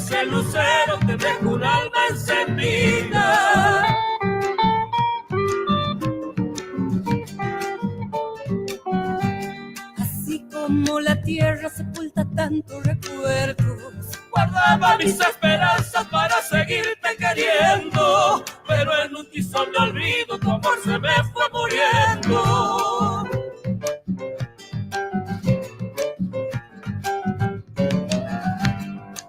ese lucero te deja un alma encendida. Así como la tierra sepulta tantos recuerdos, guardaba mis esperanzas para seguirte queriendo, pero en un tizón de olvido tu amor se me fue muriendo.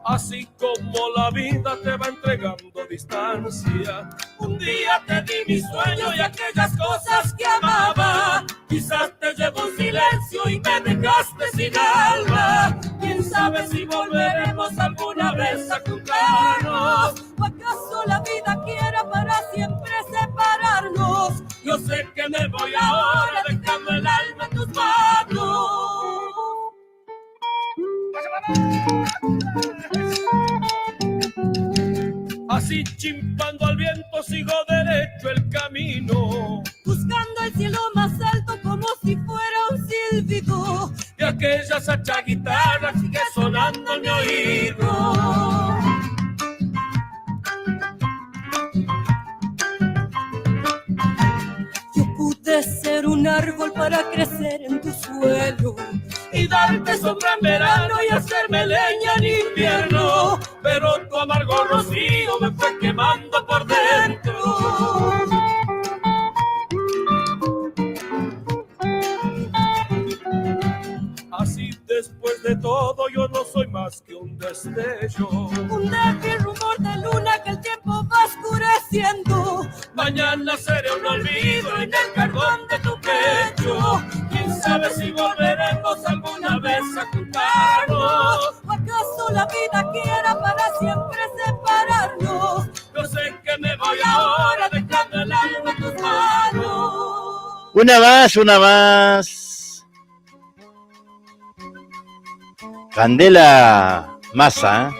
Así como la vida te va entregando distancia, un día te di mi sueño y aquellas cosas que amaba. Quizás te llevo en silencio y me dejaste sin alma. Quién sabe si volveremos alguna vez a juntarnos, ¿o acaso la vida quiera para siempre separarnos? Yo sé que me voy ahora dejando el alma en tus manos. Así chimpando al viento sigo derecho el camino, buscando el cielo más alto como si fuera un sílfido, y aquella sacha guitarra sigue sonando en mi oído. Yo pude ser un árbol para crecer en tu suelo y darte sombra en verano y hacerme leña en invierno, pero tu amargo rocío me fue quemando por dentro. Así después de todo yo no soy más que un destello, un débil rumor de luna que el tiempo va oscureciendo. Mañana seré un olvido en el carbón de tu pecho. Quién sabe si volveremos alguna vez a juntarnos, ¿o acaso la vida quiera para siempre separarnos? Yo sé que me voy ahora dejando el alma en tus manos. Una más. Candela Massa, ¿eh?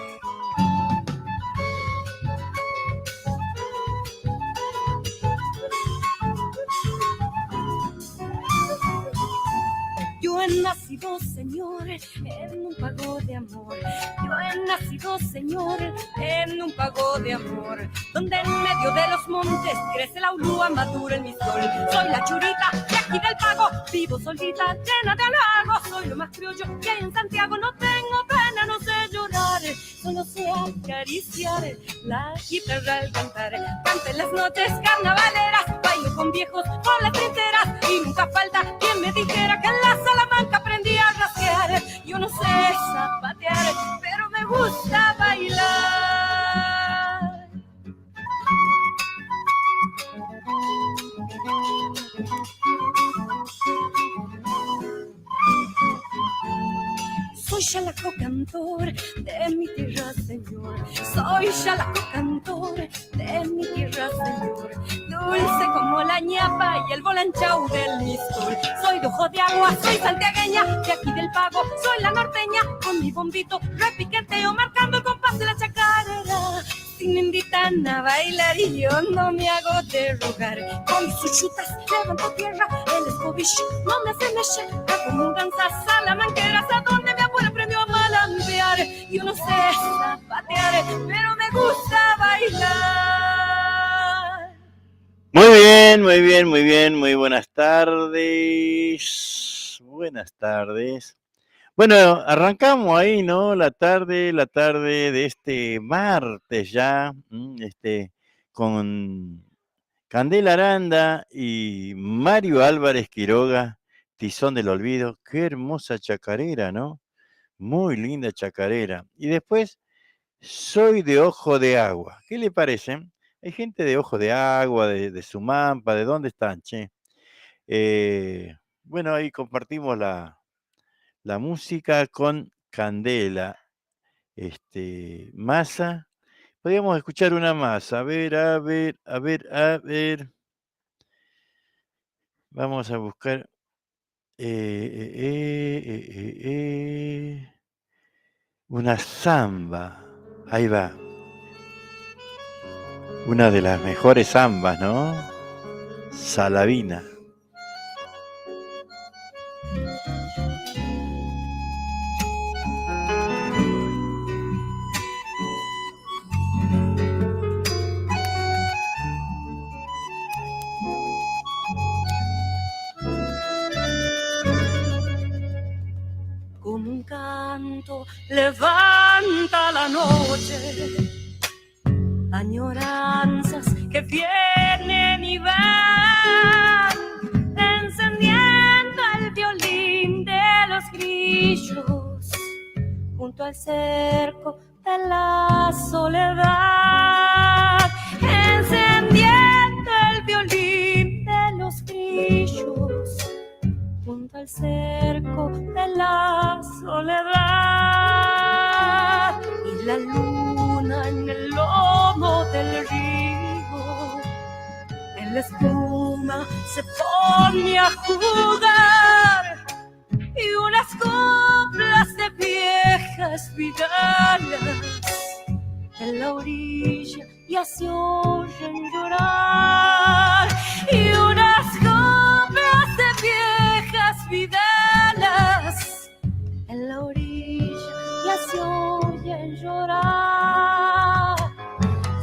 Yo he nacido, Señor, en un pago de amor. Yo he nacido, Señor, en un pago de amor, donde en medio de los montes crece la ulúa, madura en mi sol. Soy la churita de aquí del pago, vivo solita, llena de halagos. Soy lo más criollo que hay en Santiago, no tengo pena, no sé llorar, solo sé acariciar la guitarra al cantar. Canto en las noches carnavaleras, bailo con viejos por las trincheras, y nunca falta quien me dijera que en la Salamanca aprendí a rasquear. Yo no sé zapatear, pero me gusta bailar. Soy chalaco cantor de mi tierra, Señor. Soy chalaco cantor de mi tierra, Señor. Dulce como la ñapa y el volanchau del Mistol. Soy de ojo de agua, soy santiagueña de aquí del pago. Soy la norteña con mi bombito repiqueteo, marcando el compás de la chacarera. Si me invitan a bailar y yo no me hago de rogar, con mis suchutas levanto tierra, el escobillo no me hace meche. Hago mudanzas salamanqueras a donde mi abuelo aprendió a malambear. Yo no sé zapatear, pero me gusta bailar. Muy buenas tardes. Buenas tardes. Bueno, arrancamos ahí, ¿no? La tarde de este martes ya, con Candela Aranda y Mario Álvarez Quiroga, Tizón del Olvido. Qué hermosa chacarera, ¿no? Muy linda chacarera. Y después, Soy de Ojo de Agua. ¿Qué le parece? Hay gente de Ojo de Agua, de Sumampa, ¿de dónde están, che? Bueno, ahí compartimos la música con Candela, Massa. Podríamos escuchar una más. A ver. Vamos a buscar. Una samba. Ahí va. Una de las mejores zambas, ¿no? Salavina. noche, añoranzas que vienen y van, encendiendo el violín de los grillos junto al cerco de la soledad, encendiendo el violín de los grillos junto al cerco de la soledad, y la luna en el lomo del río, en la espuma se pone a jugar, y unas coplas de viejas vidalas en la orilla ya se oyen llorar, y unas coplas de viejas vidalas en la orilla ya se oyen llorar.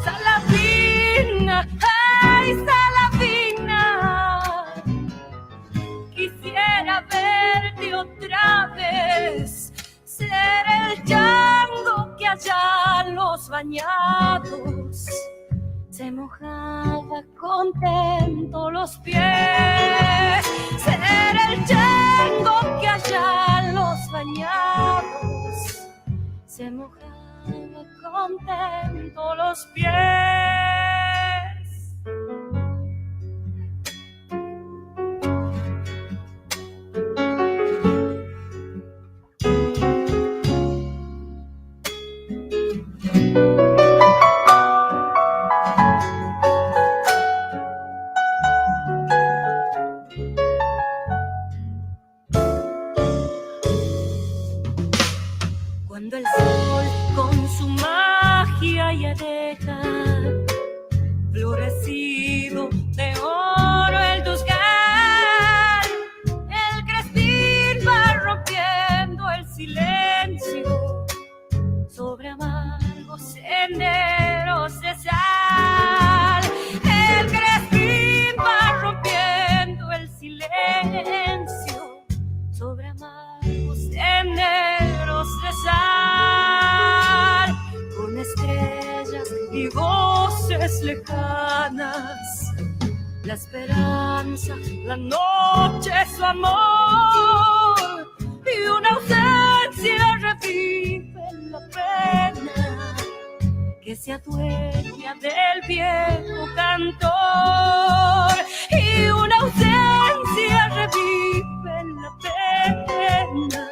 Salavina, ay Salavina, quisiera verte otra vez, ser el chango que allá los bañados se mojaba contento los pies, ser el chango que allá los bañados se mojaba contento los pies. Cuando el sol con su magia ya deja florecido de oro el dosgal, el crespín va rompiendo el silencio sobre amargos senderos de sal, el crespín va rompiendo el silencio sobre amargos senderos de sal, con estrellas y voces lejanas, la esperanza, la noche, su amor, y una ausencia revive la pena que se adueña del viejo cantor, y una ausencia revive la pena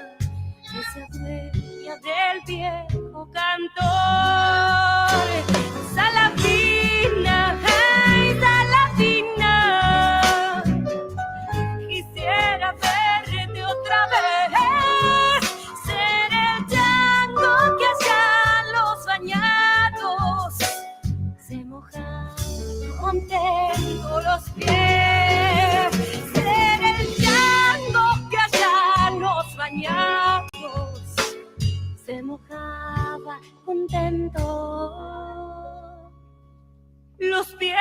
que se adueña del viejo cantor. Salavina, ay Salavina, quisiera verte otra vez, ser el chango que allá los bañados se mojan contento los pies, ser el chango que allá los bañados se mojaba contento los pies.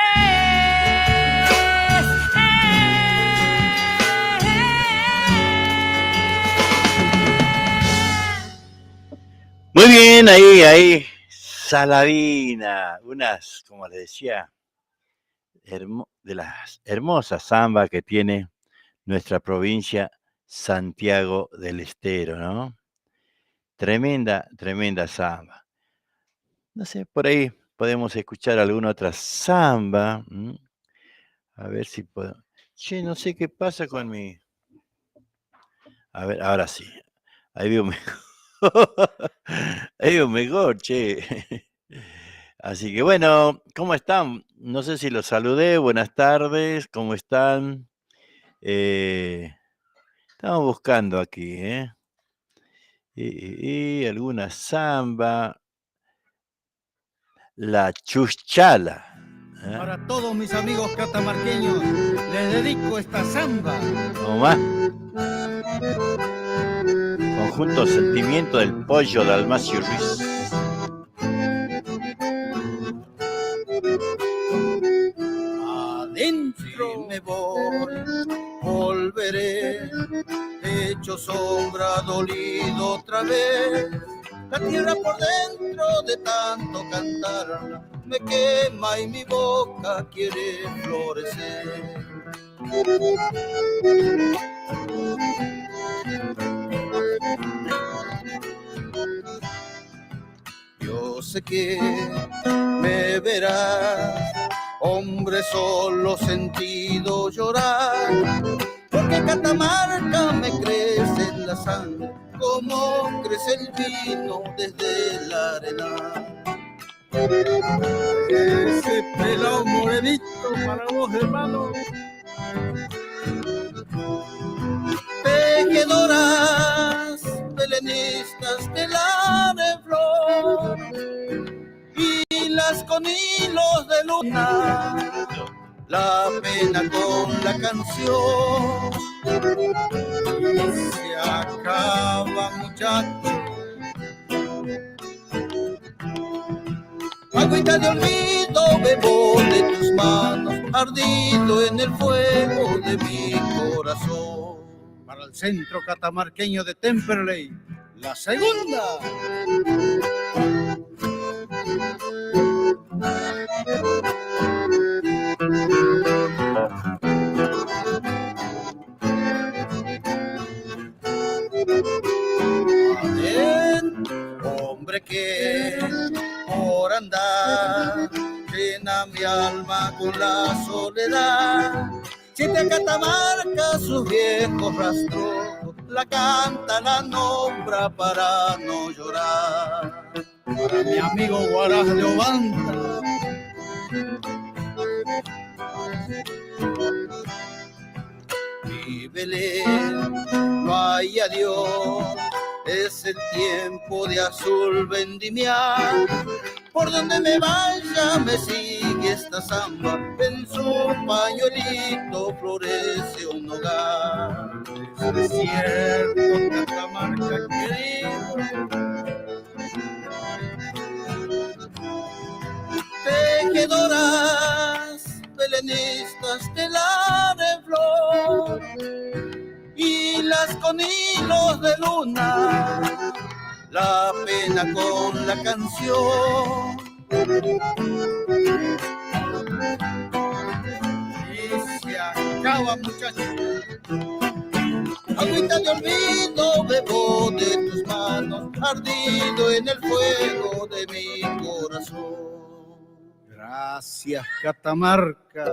Muy bien, ahí, Salavina, unas, como les decía, de las hermosas zambas que tiene nuestra provincia Santiago del Estero, ¿no? Tremenda zamba. No sé, por ahí podemos escuchar alguna otra zamba. A ver si puedo. Che, no sé qué pasa con mi... A ver, ahora sí. Ahí veo mejor. Ahí veo mejor, che. Así que bueno, ¿cómo están? No sé si los saludé. Buenas tardes, ¿cómo están? Estamos buscando aquí, y alguna zamba. La chuchala. Para todos mis amigos catamarqueños, les dedico esta zamba. ¿Cómo más? Conjunto Sentimiento del Pollo Dalmacio Ruiz. Adentro me voy, volveré, hecho sombra, dolido otra vez. La tierra por dentro muero de tanto cantar, me quema y mi boca quiere florecer. Yo sé que me verás, hombre solo sentido llorar, porque Catamarca me crece en la sangre, como crece el vino desde la arena. Ese pelado morenito para vos, hermano. Tejedoras, belenistas de la de flor, y las con hilos de luna, la pena con la canción. Y se acaba, muchacho. Agüita de olvido bebo de tus manos, ardido en el fuego de mi corazón. Para el centro catamarqueño de Temperley, la segunda. Hombre que por andar llena mi alma con la soledad. Siente a Catamarca sus viejos rastros, la canta, la nombra para no llorar. Para mi amigo Guarás de Obanta. Mi Belén, no hay adiós, es el tiempo de azul vendimiar. Por donde me vaya me sigue esta samba, en su pañuelito florece un hogar. Es cierto, Catamarca querido. Tejedoras, belenistas de la de flor, y las con hilos de luna, la pena con la canción. Y se acaba, muchachos. Agüita de olvido bebo de tus manos, ardido en el fuego de mi corazón. Gracias, Catamarca.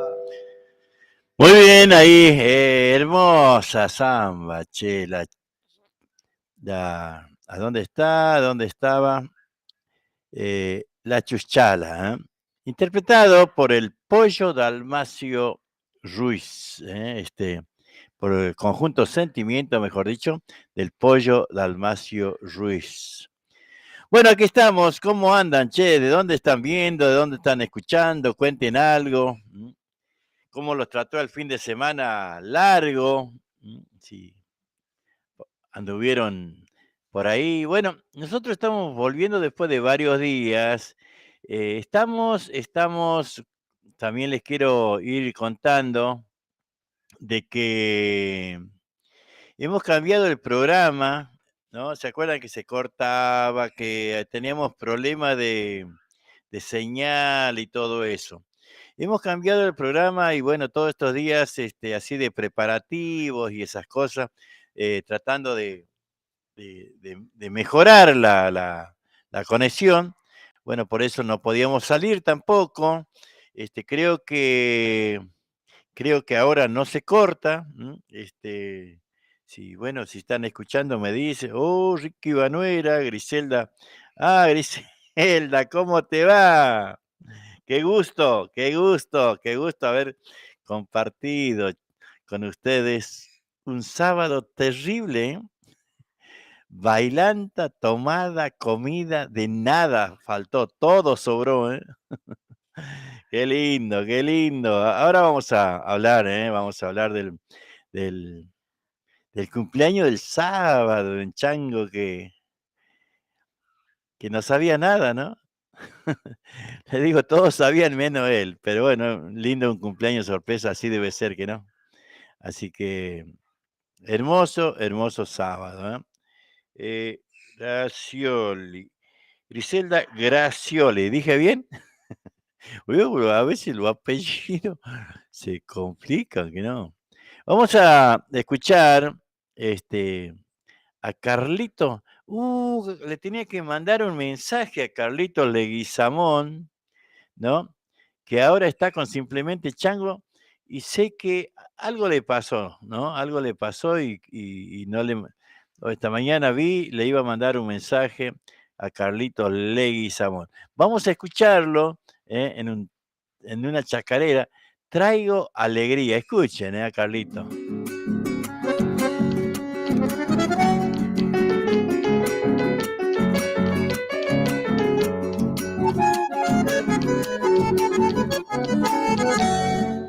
Muy bien ahí, hermosa samba, che, ¿a dónde está? ¿Dónde estaba? La Chuchala, interpretado por el Pollo Dalmacio Ruiz, por el conjunto Sentimiento, mejor dicho, del Pollo Dalmacio Ruiz. Bueno, aquí estamos. ¿Cómo andan, che? ¿De dónde están viendo? ¿De dónde están escuchando? Cuenten algo. ¿Cómo los trató el fin de semana largo? Si anduvieron por ahí. Bueno, nosotros estamos volviendo después de varios días. Estamos, también les quiero ir contando de que hemos cambiado el programa, ¿no? ¿Se acuerdan que se cortaba, que teníamos problemas de señal y todo eso? Hemos cambiado el programa y bueno, todos estos días así de preparativos y esas cosas, tratando de mejorar la conexión. Bueno, por eso no podíamos salir tampoco. Creo que ahora no se corta. Sí, bueno, si están escuchando me dice, oh, Ricky Banuera, Griselda. Ah, Griselda, ¿cómo te va? Qué gusto, qué gusto, qué gusto haber compartido con ustedes un sábado terrible, ¿eh? Bailanta, tomada, comida, de nada faltó, todo sobró, ¿eh? Qué lindo, qué lindo. Ahora vamos a hablar, vamos a hablar del, del cumpleaños del sábado, de un chango que no sabía nada, ¿no? Le digo, todos sabían menos él, pero bueno, lindo un cumpleaños sorpresa, así debe ser que no. Así que hermoso, hermoso sábado, ¿eh? Gracioli. Griselda Gracioli, ¿dije bien? Uy, a veces los apellidos se complican, que no. Vamos a escuchar a Carlito. Le tenía que mandar un mensaje a Carlito Leguizamón, ¿no? Que ahora está con Simplemente Chango y sé que algo le pasó, ¿no? Algo le pasó y no le... Esta mañana le iba a mandar un mensaje a Carlito Leguizamón. Vamos a escucharlo en una chacarera. Traigo alegría. Escuchen, a Carlito.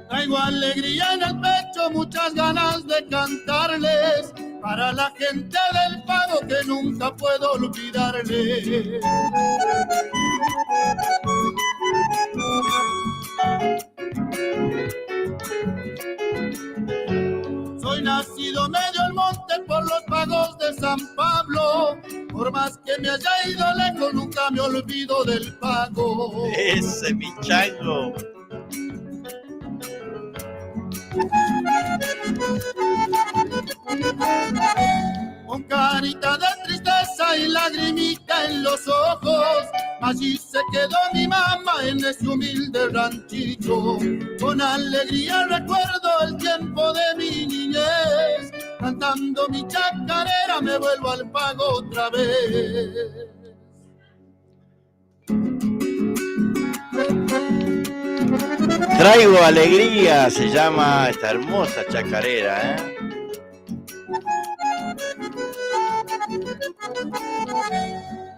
Traigo alegría en el pecho, muchas ganas de cantarles para la gente del pago que nunca puedo olvidarles. Soy nacido medio al monte por los pagos de San Pablo. Por más que me haya ido lejos, nunca me olvido del pago. Ese mi chango. Con carita de tristeza y lagrimita en los ojos, allí se quedó mi mamá en ese humilde ranchito. Con alegría recuerdo el tiempo de mi niñez, cantando mi chacarera me vuelvo al pago otra vez. Traigo alegría, se llama esta hermosa chacarera, ¿eh?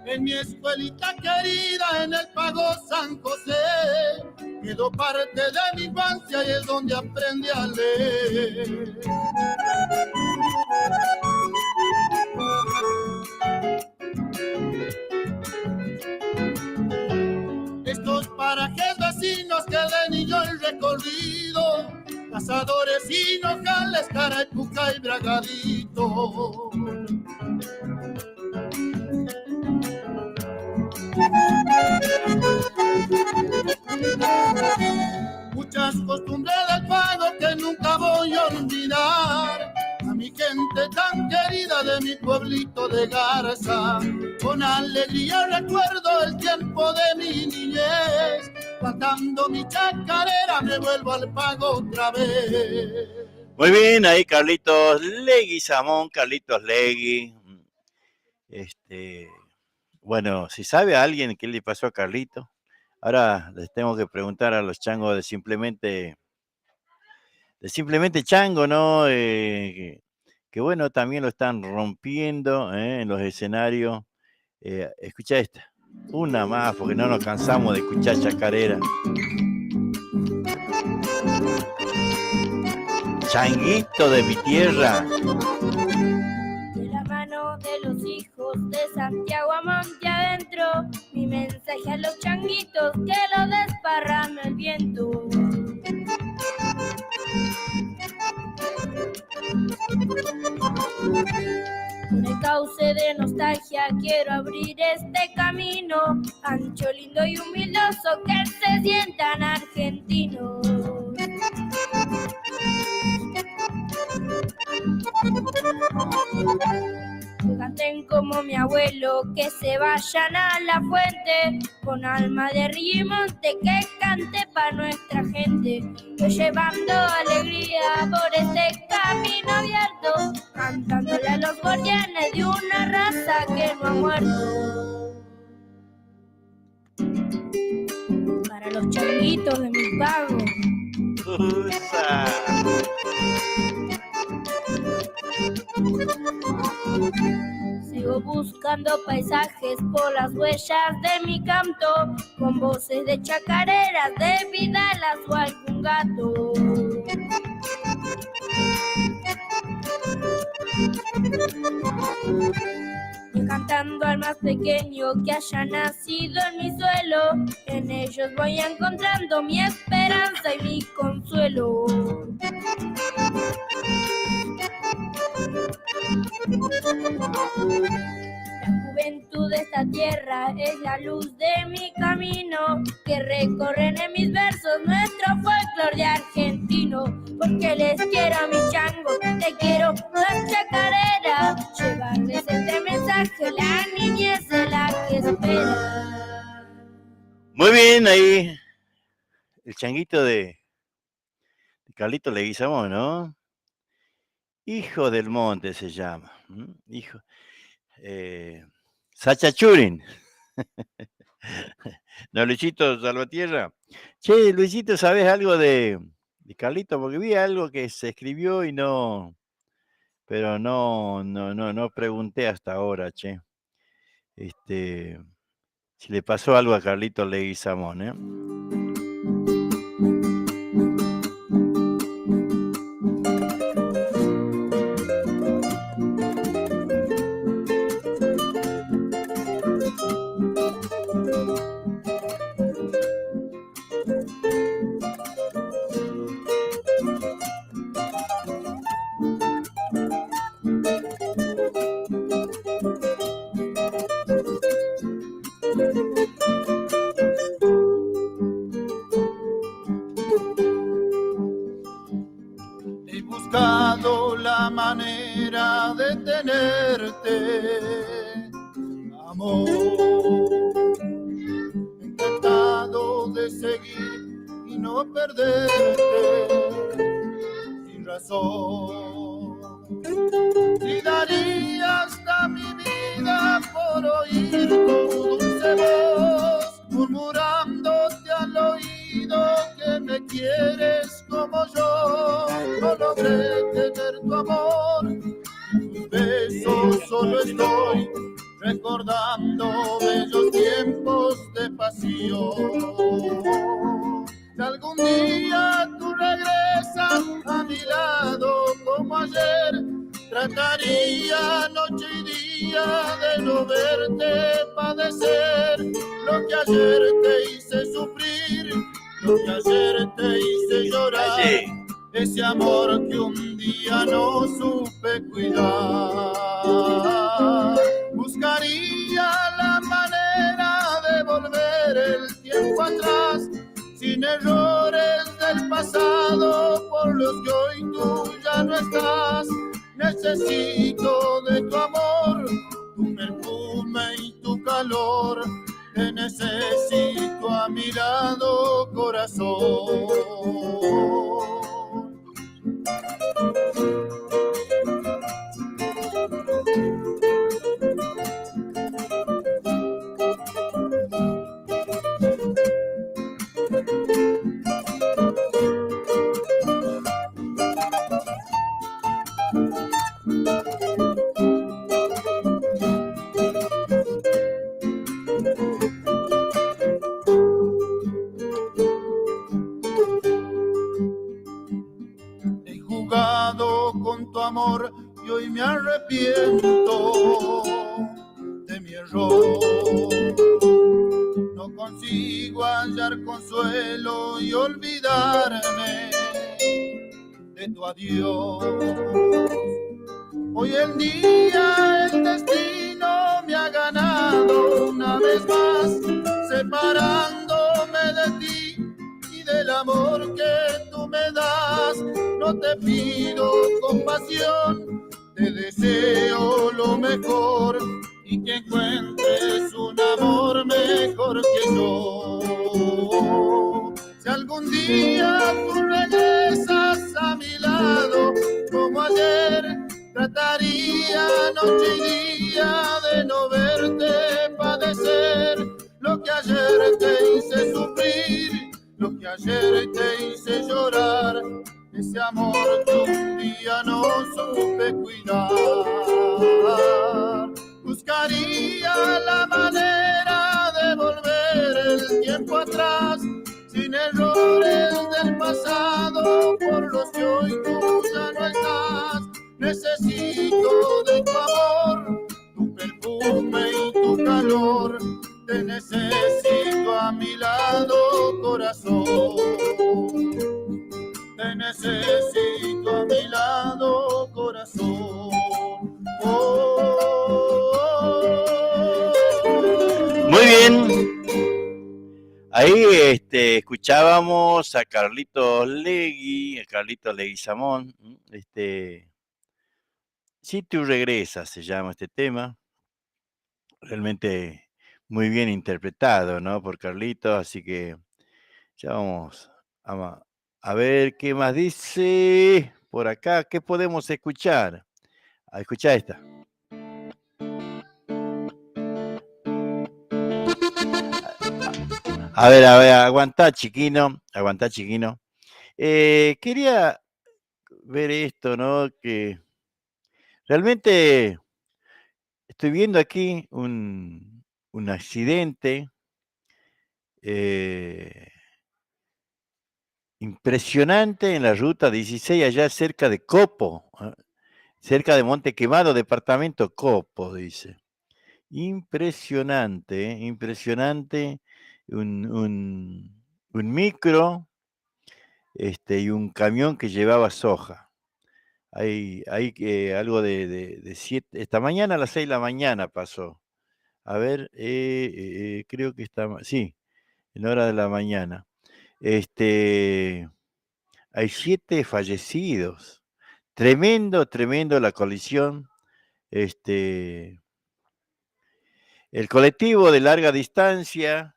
En mi escuelita querida, en el Pago San José, quedó parte de mi infancia y es donde aprendí a leer. Estos parajes vecinos que de niño he recorrido, cazadores y nogales, Carapuca y Bragadito. Muchas costumbres del pago que nunca voy a olvidar, a mi gente tan querida de mi pueblito de Garza. Con alegría recuerdo el tiempo de mi niñez, cantando mi chacarera me vuelvo al pago otra vez. Muy bien, ahí Carlitos Leguizamón, Carlitos Legui. Bueno, si sabe a alguien qué le pasó a Carlito, ahora les tengo que preguntar a los changos de Simplemente Chango, ¿no? Que bueno, también lo están rompiendo en los escenarios. Escucha esta, una más, porque no nos cansamos de escuchar chacarera. Changuito de mi tierra. De la mano de los hijos de Santiago a monte adentro, mi mensaje a los changuitos que lo desparrame el viento. Con el cauce de nostalgia quiero abrir este camino, ancho, lindo y humildoso, que se sientan argentinos. Que canten como mi abuelo, que se vayan a la fuente, con alma de río y monte, que cante pa' nuestra gente. Yo llevando alegría por este camino abierto, cantándole a los guardianes de una raza que no ha muerto. Para los changuitos de mi pago. Sigo buscando paisajes por las huellas de mi canto, con voces de chacareras, de vidalas o algún gato. Y cantando al más pequeño que haya nacido en mi suelo, en ellos voy encontrando mi esperanza y mi consuelo. La juventud esta tierra es la luz de mi camino, que recorren en mis versos nuestro folclor de argentino. Porque les quiero a mi chango, te quiero la chacarera, llevarles este mensaje, la niñez es la que espera. Muy bien, ahí el changuito de Carlito Leguizamón, ¿no? Hijo del Monte se llama. Hijo. Sacha Churin. No, Luisito Salvatierra. Che, Luisito, ¿sabes algo de Carlito? Porque vi algo que se escribió y no, pero no pregunté hasta ahora, che. Si le pasó algo a Carlito Leguizamón, ¿eh? He buscado la manera de tenerte, amor. He tratado de seguir y no perderte, sin razón. Y daría hasta mi vida por oír tu dulce voz, murmurándote al oído que me quieres como yo. No logré tener tu amor, tus besos solo estoy recordando bellos tiempos de pasión. Si algún día tú regresas a mi lado como ayer, trataría noche y día de no verte padecer lo que ayer te hice sufrir, lo que ayer te hice llorar. Ese amor que un día no supe cuidar. Buscaría la manera de volver el tiempo atrás, sin errores del pasado por los que hoy tú ya no estás. Necesito de tu amor, tu perfume y tu calor. Te necesito a mi lado, corazón. He jugado con tu amor y hoy me arrepiento de mi error. No consigo hallar consuelo y olvidarme de tu adiós. Hoy el día, el destino me ha ganado una vez más, separándome de ti y del amor que tú me das. No te pido compasión, te deseo lo mejor y que encuentres un amor mejor que yo. Si algún día tú regresas a mi lado como ayer, trataría noche y día de no verte padecer lo que ayer te hice sufrir, lo que ayer te hice llorar. Ese amor que un día no supe cuidar. Buscaría la manera de volver el tiempo atrás, sin errores del pasado por los que hoy tú ya no estás. Necesito de tu amor, tu perfume y tu calor. Te necesito a mi lado, corazón. Te necesito a mi lado, corazón. Oh, oh, oh, oh. Ahí escuchábamos a Carlitos Leguizamón. Si tú regresas, se llama este tema. Realmente muy bien interpretado, ¿no? Por Carlitos, así que ya vamos a ver qué más dice por acá. ¿Qué podemos escuchar? A escuchar esta. A ver, aguantá, chiquino. Quería ver esto, ¿no? Que realmente estoy viendo aquí un accidente impresionante en la ruta 16, allá cerca de Copo, cerca de Monte Quemado, departamento Copo, dice. Impresionante, impresionante. Un micro y un camión que llevaba soja. Hay algo de 7, esta mañana a las 6 de la mañana pasó. A ver, creo que sí, en hora de la mañana. Hay 7 fallecidos. Tremendo la colisión. El colectivo de larga distancia,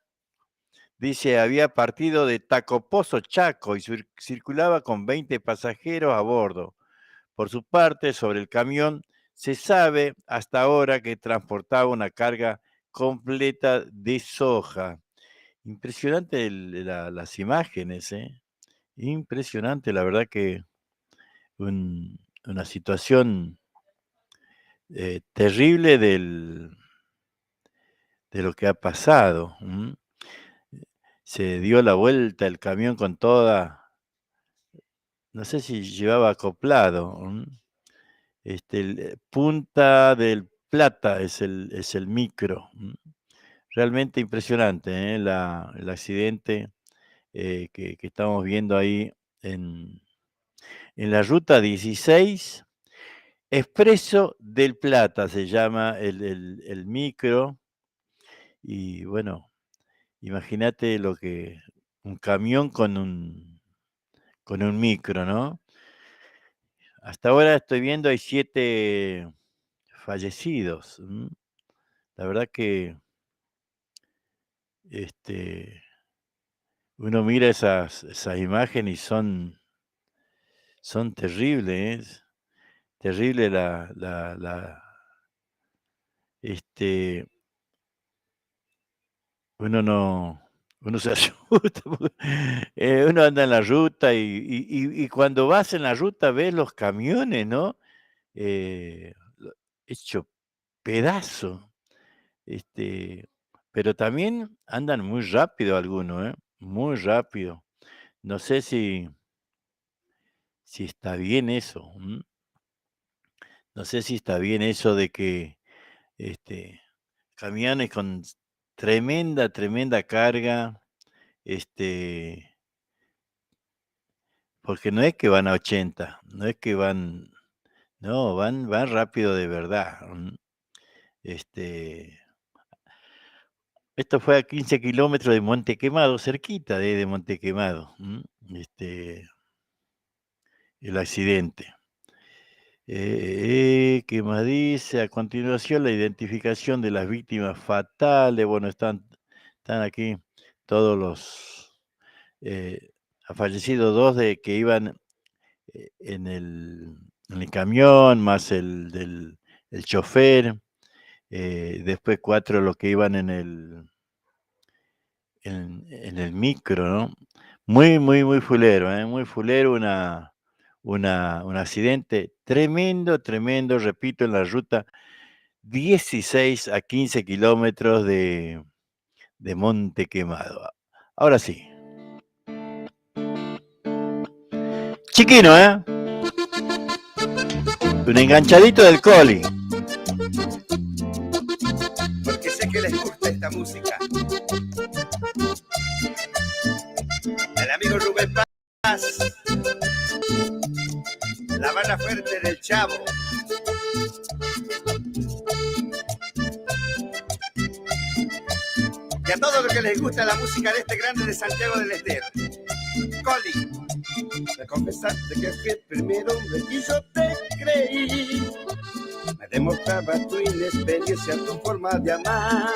dice, había partido de Tacopozo, Chaco, y circulaba con 20 pasajeros a bordo. Por su parte, sobre el camión, se sabe hasta ahora que transportaba una carga completa de soja. Impresionante las imágenes, ¿eh? Impresionante, la verdad que una situación terrible de lo que ha pasado. Se dio la vuelta el camión con toda, no sé si llevaba acoplado. Punta del Plata es el micro. Realmente impresionante, el accidente que estamos viendo ahí en la ruta 16. Expreso del Plata se llama el micro. Y bueno, imagínate un camión con un micro, ¿no? Hasta ahora estoy viendo hay 7 fallecidos. La verdad que uno mira esas imágenes y son terribles. Terrible uno se asusta. Uno anda en la ruta y cuando vas en la ruta ves los camiones, ¿no? Hecho pedazo. Pero también andan muy rápido algunos, muy rápido. No sé si está bien eso. No sé si está bien eso de que camiones con tremenda carga, porque no es que van a 80, no es que van, no, van rápido de verdad. Esto fue a 15 kilómetros de Monte Quemado, cerquita de Monte Quemado, el accidente. ¿Qué más dice? A continuación, la identificación de las víctimas fatales. Bueno, están aquí todos los ha fallecido 2 que iban en el camión, más el chofer. Después 4 los que iban en el micro, ¿no? Muy fulero, muy fulero, un accidente tremendo, repito, en la ruta 16 a 15 kilómetros de Monte Quemado. Ahora sí. Chiquino, ¿eh? Un enganchadito del Coli. Porque sé que les gusta esta música. El amigo Rubén Paz. La Habana Fuerte del Chavo. Y a todos los que les gusta la música de este grande de Santiago del Estero. Coli. De confesarte que fui el primer hombre que yo te creí. Me demostraba tu inexperiencia, tu forma de amar.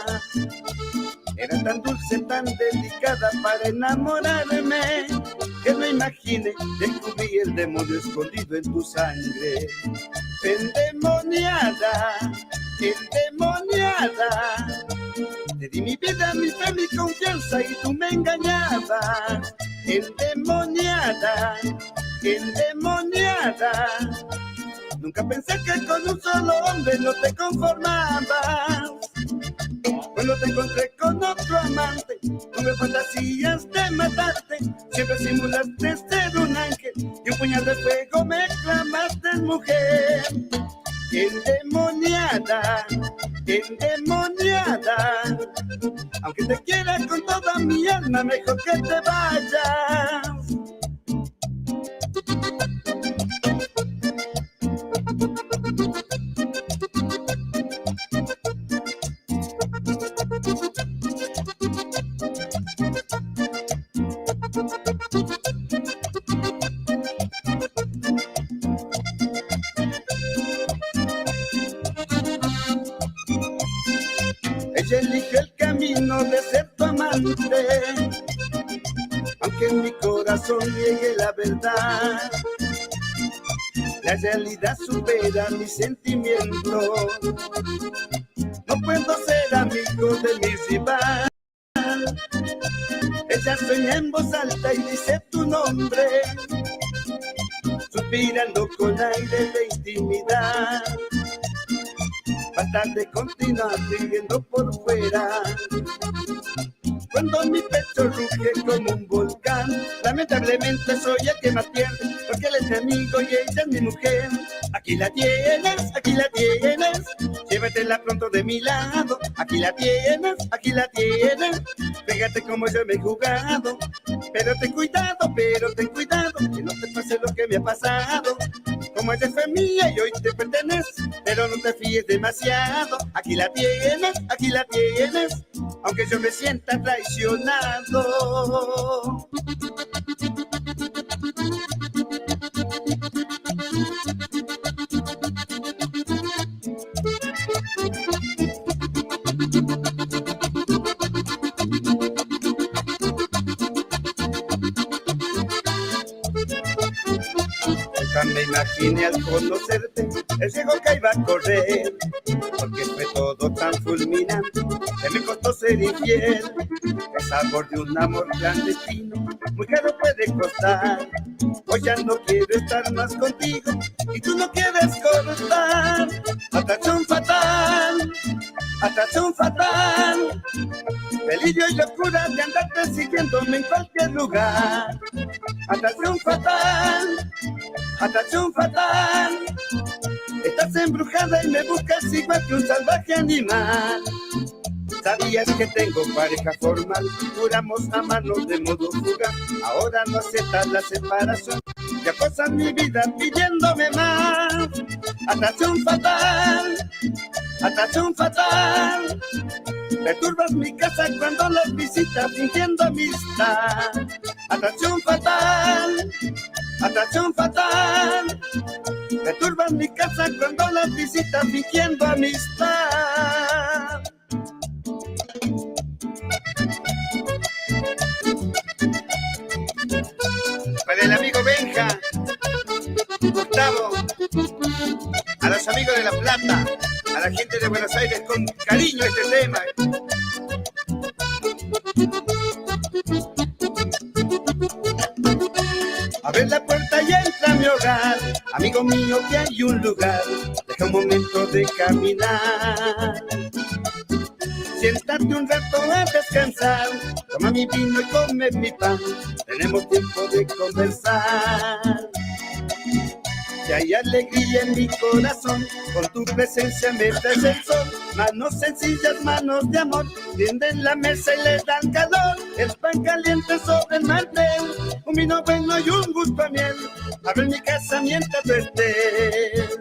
Era tan dulce, tan delicada para enamorarme, que no imaginé, descubrí el demonio escondido en tu sangre. Endemoniada, endemoniada, te di mi vida, mi fe, mi confianza y tú me engañabas. Endemoniada, endemoniada, nunca pensé que con un solo hombre no te conformabas. Cuando te encontré con otro amante, tuve fantasías de matarte. Siempre simulaste ser un ángel y un puñal de fuego me clamaste mujer. Endemoniada, endemoniada, aunque te quiera con toda mi alma, mejor que te vayas. Ella eligió el camino de ser tu amante, aunque en mi corazón niegue la verdad. La realidad supera mis sentimientos. No puedo ser amigo de mi rival. Ella sueña en voz alta y dice tu nombre, suspirando con aire de intimidad. Basta de continuar viviendo por fuera. Cuando mi pecho ruge como un volcán, lamentablemente soy el que más pierde, porque él es mi amigo y ella es mi mujer. Aquí la tienes, llévatela pronto de mi lado. Aquí la tienes, pégate como yo me he jugado. Pero ten cuidado, que no te pase lo que me ha pasado. Como ella fue mía y hoy te pertenece, pero no te fíes demasiado. Aquí la tienes, aunque yo me sienta traicionado. Nunca me imaginé al conocerte el riesgo que iba a correr, porque fue todo tan fulminante que me costó ser infiel. El sabor de un amor clandestino muy caro puede costar. Hoy ya no quiero estar más contigo y tú no quieres cortar. Atracción fatal, atracción fatal, peligro y locura de andarte siguiéndome en cualquier lugar. Atracción fatal, atracción fatal, estás embrujada y me buscas igual que un salvaje animal. Sabías que tengo pareja formal, juramos amarnos de modo fugaz. Ahora no aceptas la separación, ya pasas mi vida pidiéndome más. Atracción fatal, atracción fatal, perturbas mi casa cuando las visitas fingiendo amistad. Atracción fatal, atracción fatal, perturbas mi casa cuando las visitas fingiendo amistad. Para el amigo Benja, Gustavo, a los amigos de La Plata, a la gente de Buenos Aires, con cariño este tema. Abre la puerta y entra a mi hogar, amigo mío, que hay un lugar. Deja un momento de caminar, siéntate un rato a descansar. Toma mi vino y come mi pan, tenemos tiempo de conversar. Y hay alegría en mi corazón, con tu presencia me traes el sol. Manos sencillas, manos de amor, tienden la mesa y le dan calor. El pan caliente sobre el mantel, un vino bueno y un gusto a miel. Abre mi casa mientras tú estés.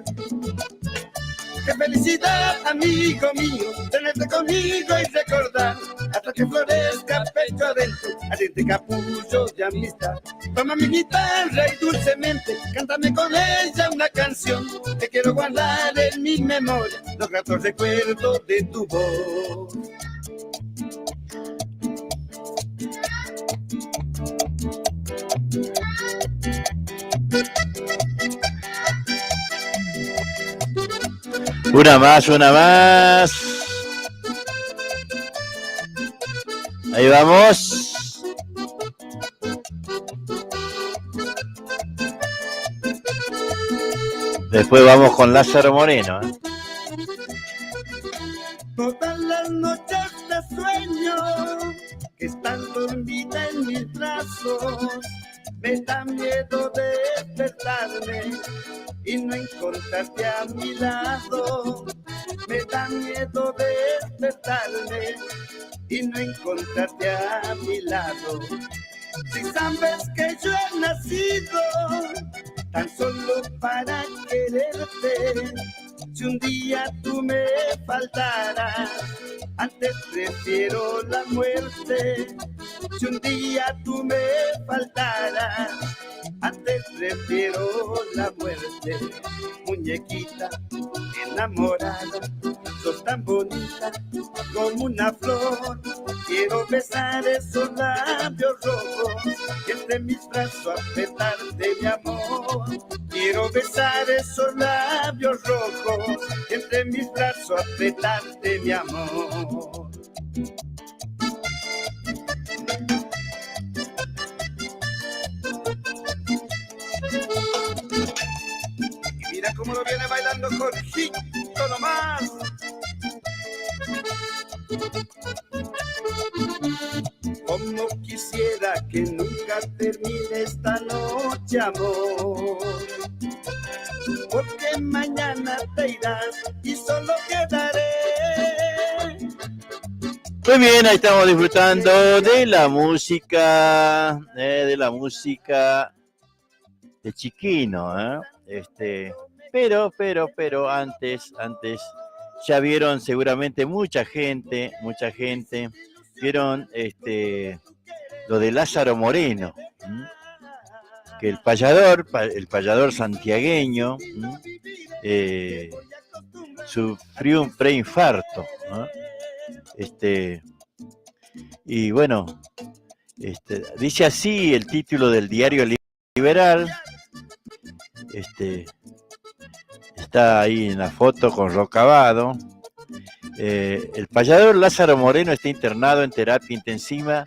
Qué felicidad, amigo mío, tenerte conmigo y recordar hasta que florezca pecho adentro, ardiente capullo de amistad. Toma mi guitarra y dulcemente cántame con ella una canción que quiero guardar en mi memoria, los gratos recuerdos de tu voz. Una más, una más. Ahí vamos. Después vamos con Lázaro Moreno. Todas las noches de sueño que están dormida en mis brazos, me da miedo despertarme y no encontrarte a mi lado. Me da miedo despertarme y no encontrarte a mi lado. Si sabes que yo he nacido tan solo para quererte, si un día tú me faltaras, antes prefiero la muerte. Si un día tú me faltaras, antes prefiero la muerte. Muñequita enamorada, sos tan bonita como una flor. Quiero besar esos labios rojos y entre mis brazos apretarte mi amor. Quiero besar esos labios rojos y entre mis brazos apretarte mi amor. Y mira cómo lo viene bailando Jorgito nomás. Como quisiera que nunca termine esta noche, amor, porque mañana te irás y solo quedaré. Muy bien, ahí estamos disfrutando de la música de Chiquino, ¿eh? Pero antes ya vieron seguramente mucha gente vieron lo de Lázaro Moreno, que el payador santiagueño sufrió un preinfarto, ¿no? Y bueno, dice así el título del diario Liberal. Está ahí en la foto con Rocabado. El payador Lázaro Moreno está internado en terapia intensiva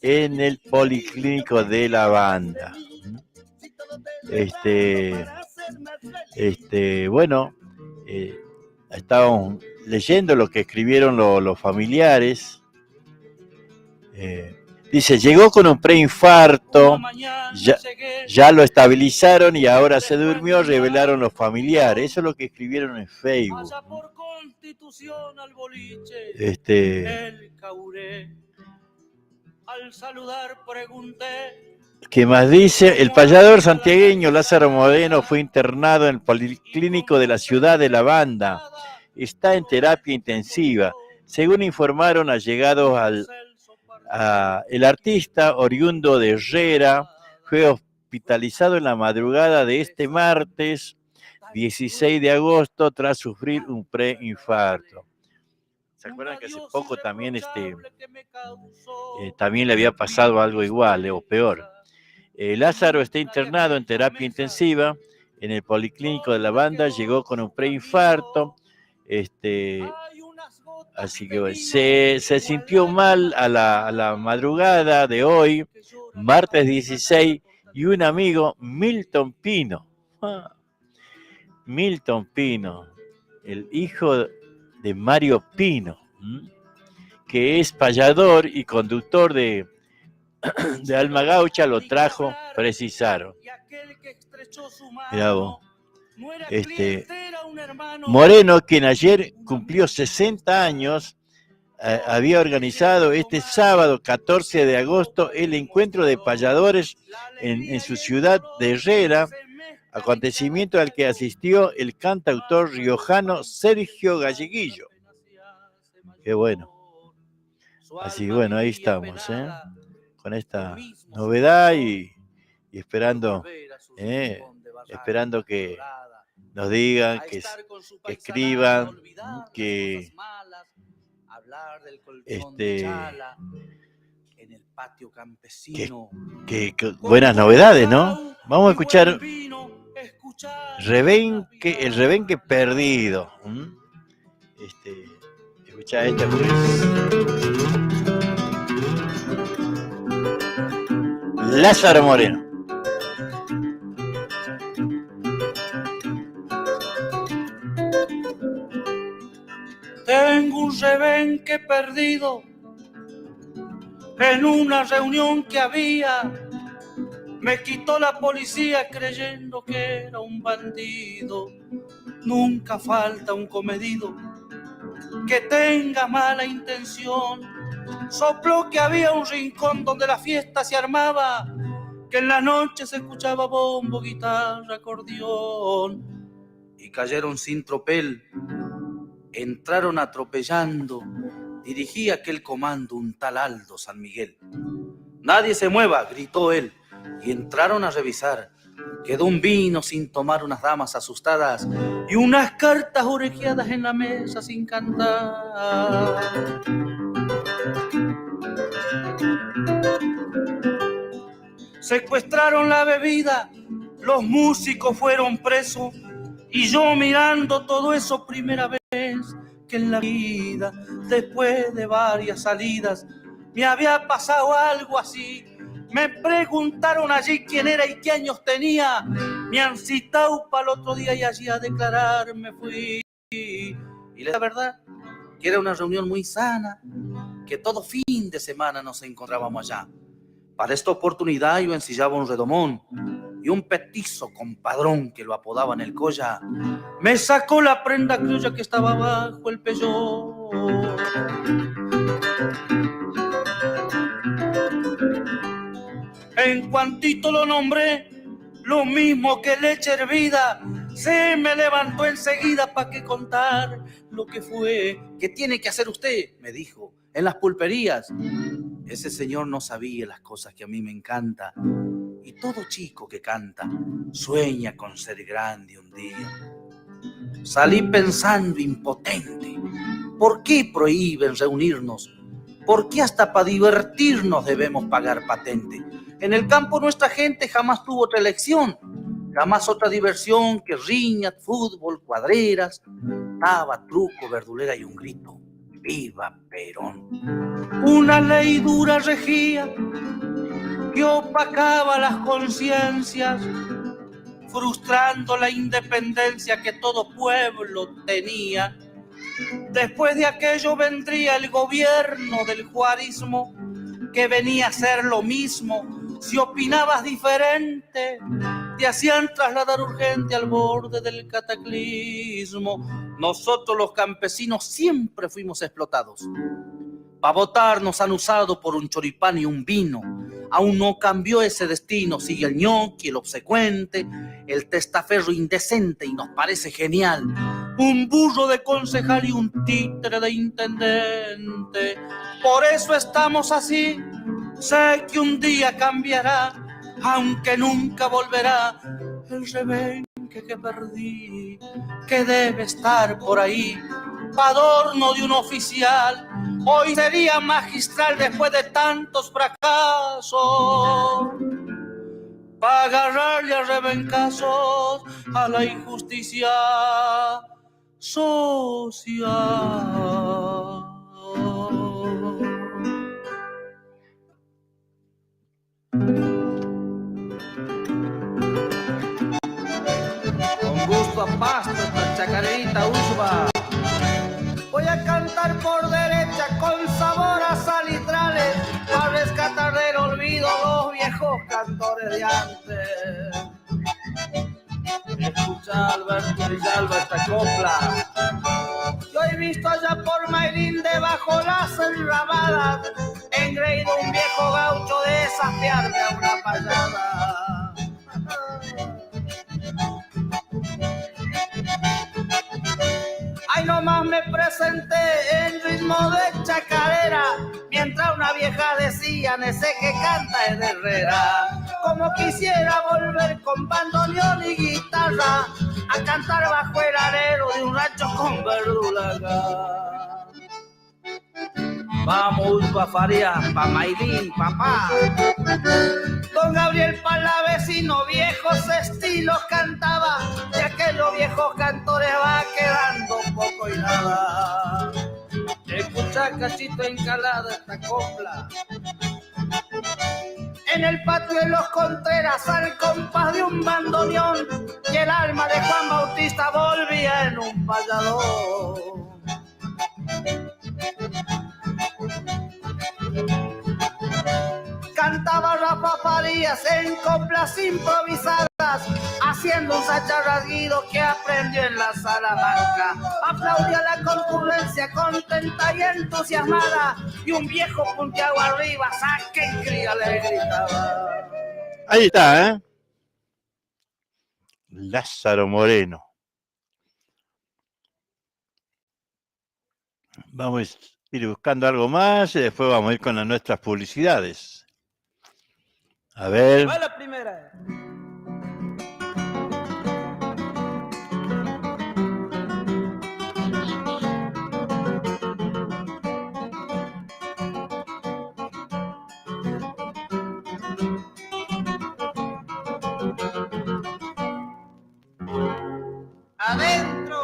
en el Policlínico de la Banda. Bueno, estábamos leyendo lo que escribieron los familiares. Dice, llegó con un preinfarto, ya lo estabilizaron y ahora se durmió, revelaron los familiares. Eso es lo que escribieron en Facebook. ¿Qué más dice? El payador santiagueño Lázaro Moreno fue internado en el Policlínico de la ciudad de La Banda. Está en terapia intensiva. Según informaron allegados el artista oriundo de Herrera fue hospitalizado en la madrugada de este martes 16 de agosto tras sufrir un preinfarto. ¿Se acuerdan que hace poco también también le había pasado algo igual o peor? Lázaro está internado en terapia intensiva en el Policlínico de La Banda, llegó con un preinfarto, así que se sintió mal a la madrugada de hoy, martes 16, y un amigo, Milton Pino, el hijo de Mario Pino, que es payador y conductor de Alma Gaucha, lo trajo, precisaron. Mirá vos. Moreno, quien ayer cumplió 60 años, había organizado este sábado 14 de agosto el encuentro de payadores en su ciudad de Herrera, acontecimiento al que asistió el cantautor riojano Sergio Galleguillo. Qué bueno. Así bueno, ahí estamos, con esta novedad y esperando que nos digan, que escriban, que buenas novedades, ¿no? Vamos a escuchar el rebenque perdido. Escucha esta pues. Lázaro Moreno. Tengo un rebenque perdido en una reunión que había. Me quitó la policía creyendo que era un bandido. Nunca falta un comedido que tenga mala intención. Sopló que había un rincón donde la fiesta se armaba, que en la noche se escuchaba bombo, guitarra, acordeón. Y cayeron sin tropel, entraron atropellando. Dirigía aquel comando un tal Aldo San Miguel. Nadie se mueva, gritó él, y entraron a revisar. Quedó un vino sin tomar, unas damas asustadas y unas cartas orejeadas en la mesa sin cantar. Secuestraron la bebida, los músicos fueron presos y yo mirando todo eso primera vez que en la vida, después de varias salidas, me había pasado algo así. Me preguntaron allí quién era y qué años tenía. Me han citado para el otro día y allí a declarar me fui. Y la verdad, que era una reunión muy sana, que todo fin de semana nos encontrábamos allá. Para esta oportunidad yo ensillaba un redomón y un petizo compadrón que lo apodaban el Colla me sacó la prenda criolla que estaba bajo el pellón. En cuantito lo nombré, lo mismo que leche hervida, se me levantó enseguida para que contar lo que fue. ¿Qué tiene que hacer usted?, me dijo, en las pulperías. Ese señor no sabía las cosas que a mí me encanta. Y todo chico que canta sueña con ser grande un día. Salí pensando impotente. ¿Por qué prohíben reunirnos? ¿Por qué hasta para divertirnos debemos pagar patente? En el campo nuestra gente jamás tuvo otra elección, jamás otra diversión que riña, fútbol, cuadreras, taba, truco, verdulera y un grito: ¡Viva Perón! Una ley dura regía que opacaba las conciencias, frustrando la independencia que todo pueblo tenía. Después de aquello vendría el gobierno del juarismo, que venía a ser lo mismo. Si opinabas diferente, te hacían trasladar urgente al borde del cataclismo. Nosotros los campesinos siempre fuimos explotados. Para votar nos han usado por un choripán y un vino. Aún no cambió ese destino. Sigue el ñoqui, el obsecuente, el testaferro indecente y nos parece genial. Un burro de concejal y un títere de intendente. Por eso estamos así. Sé que un día cambiará, aunque nunca volverá el rebenque que perdí, que debe estar por ahí, pa' adorno de un oficial. Hoy sería magistral después de tantos fracasos, pa' agarrarle a rebencazos a la injusticia social. Con gusto a pasto esta chacarerita usuba. Voy a cantar por derecha con sabor a salitrales, para rescatar del olvido los viejos cantores de antes. Escucha Alberto Villalba esta copla. Yo he visto allá por Mayrín debajo las enramadas, engreído un viejo gaucho desafiarme a una payada. senté en ritmo de chacarera, mientras una vieja decía, ese que canta es de Herrera. Como quisiera volver con bandoneón y guitarra, a cantar bajo el alero de un rancho con verdulaga. Vamos pa' Faria, pa' Mailín, papá. Don Gabriel Palavecino, viejos estilos cantaba, de aquellos viejos cantores va quedando poco y nada. Escucha cachito encalada esta copla. En el patio de los Contreras, al compás de un bandoneón, y el alma de Juan Bautista volvía en un payador. Cantaba Rafa Farías en coplas improvisadas, haciendo un sacharrasguido que aprendió en la Salamanca. Aplaudía la concurrencia contenta y entusiasmada, y un viejo punteado arriba, saque y cría, le gritaba. Ahí está, ¿eh? Lázaro Moreno. Vamos a ir buscando algo más y después vamos a ir con nuestras publicidades. A ver. Va la primera. Adentro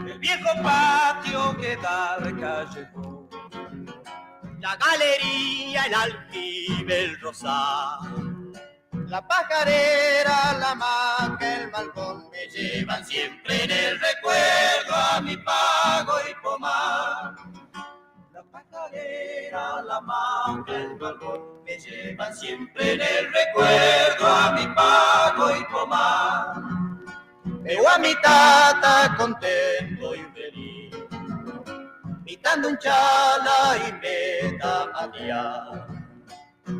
del viejo patio que da al callejón, la galería, el aljibe, el rosal, La pajarera, la hamaca, el balcón me llevan siempre en el recuerdo a mi pago y pomar. La pajarera, la hamaca, el balcón me llevan siempre en el recuerdo a mi pago y pomar. Veo a mi tata contento y feliz, pitando un chala y me da magia.